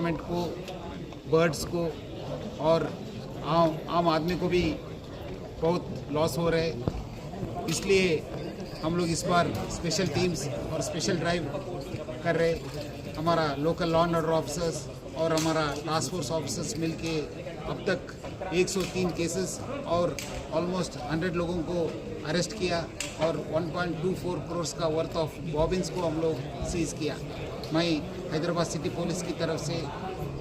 Environment को, birds को और आम आदमी को भी बहुत लॉस हो रहे हैं। इसलिए हम लोग इस बार स्पेशल टीम्स और स्पेशल ड्राइव कर रहे। हमारा local law and order officers और हमारा टास्क फोर्स ऑफिसर्स मिलके अब तक 103 केसेस और ऑलमोस्ट 100 लोगों को अरेस्ट किया और 1.24 करोड़ का वर्थ ऑफ बॉबिन्स को हम लोग सीज किया। मैं हैदराबाद सिटी पुलिस की तरफ से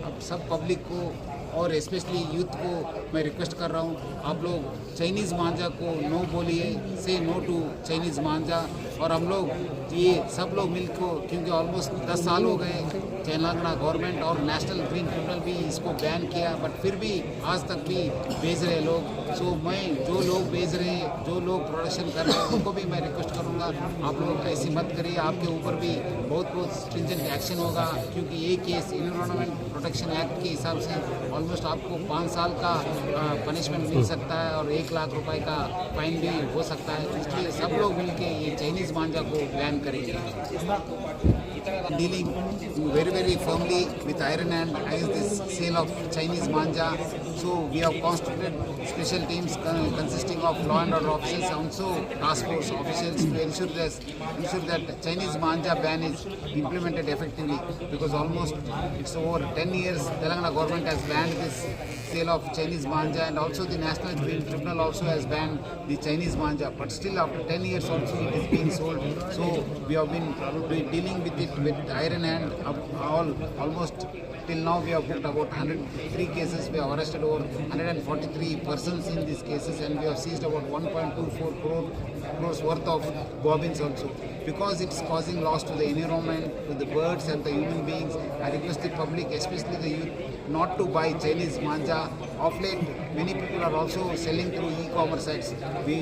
अब सब पब्लिक को और स्पेशली यूथ को मैं रिक्वेस्ट कर रहा हूँ, आप लोग चाइनीज़ मांझा को नो बोलिए, से नो टू चाइनीज़ मांझा। और हम लोग ये सब लोग मिलकर, क्योंकि ऑलमोस्ट 10 साल हो गए तेलंगाना गवर्नमेंट और नेशनल ग्रीन ट्रिब्यूनल भी इसको बैन किया, बट फिर भी आज तक भी बेच रहे लोग। सो मैं जो लोग बेच रहे हैं, जो लोग प्रोडक्शन कर रहे हैं, उनको भी मैं रिक्वेस्ट करूँगा, आप लोग ऐसी मत करिए, आपके ऊपर भी बहुत स्ट्रिंजेंट एक्शन होगा। क्योंकि ये केस एनवायरनमेंट प्रोटेक्शन एक्ट के हिसाब से ऑलमोस्ट आपको 5 साल का पनिशमेंट मिल सकता है और 1 लाख रुपए का फाइन भी हो सकता है। इसलिए सब लोग मिलके ये चाइनीज़ मांझा को बैन करेंगे। Dealing very firmly with iron hand against this sale of Chinese manja. So we have constituted special teams consisting of law and order officers and also task force officials to ensure that Chinese manja ban is implemented effectively, because almost it's over 10 years Telangana government has banned this sale of Chinese manja, and also the National Green Tribunal also has banned the Chinese manja, but still after 10 years also it is being sold. So we have been dealing with it with iron hand. Almost till now we have booked about 103 cases. We have arrested over 143 persons in these cases, and we have seized about 1.24 crores worth of bobbins also. Because it's causing loss to the environment, to the birds and the human beings, I request the public, especially the youth, not to buy Chinese manja. Of late, many people are also selling through e-commerce sites. We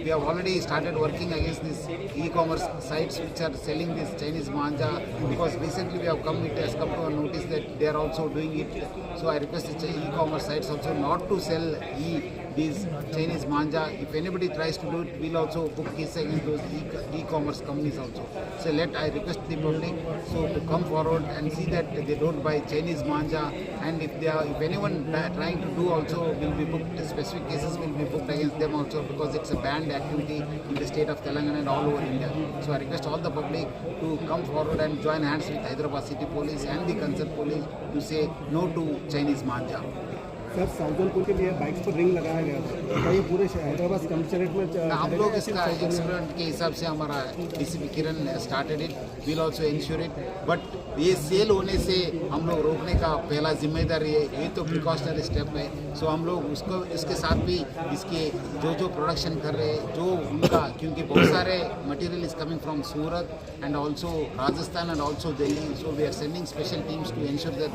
have already started working against these e-commerce sites which are selling this Chinese manja, because recently we have come to our notice that they are also doing it. So I request the e-commerce sites also not to sell these Chinese manja. If anybody tries to do it, we'll also book cases against those e-commerce companies also. So I request the public to come forward and see that they don't buy Chinese manja, and if anyone trying to do also will be booked, specific cases will be booked against them also, because it's a banned activity in the state of Telangana and all over India. So I request all the public to come forward and join hands with Hyderabad City Police and the concerned police to say no to Chinese manja. Sir, Saujanpur के लिए bikes पर ring लगाया गया था, क्या ये पूरे Hyderabad commissionerate में हम लोग इसका एक्सपेरिमेंट के हिसाब से हमारा DCP Kiran started it, will also ensure it, but ये सेल होने से हम लोग रोकने का पहला जिम्मेदारी है, ये तो प्रिकॉशनरी स्टेप है। सो हम लोग उसको इसके साथ भी इसके जो प्रोडक्शन कर रहे हैं, जो उनका, क्योंकि बहुत सारे material is coming from Surat and also Rajasthan and also Delhi, so we are sending special teams to ensure that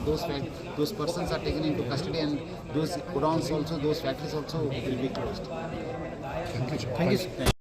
those persons are taken into custody, and those godowns also, those factories also will be closed. Thank you.